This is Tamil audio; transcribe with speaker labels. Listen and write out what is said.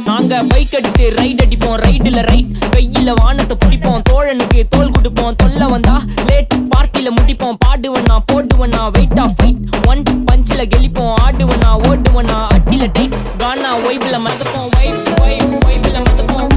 Speaker 1: நாங்க பைக் எடுத்து ரைட் அடிப்போம், ரைடுல ரைட் கையில வானத்தை பிடிப்போம், தோழனுக்கு தோல் கொடுப்போம், தொல்ல வந்தா லேட் பார்ட்டில முடிப்போம், பாடுவனா போடுவனா வெயிட் ஆஃப் ஃபைட் ஒன் பஞ்சில கெளிப்போம், ஆடுவனா ஓடுவனா அட்டில டைட் கானா வைப்ல மதப்போம், வைப்ல மதப்போம்.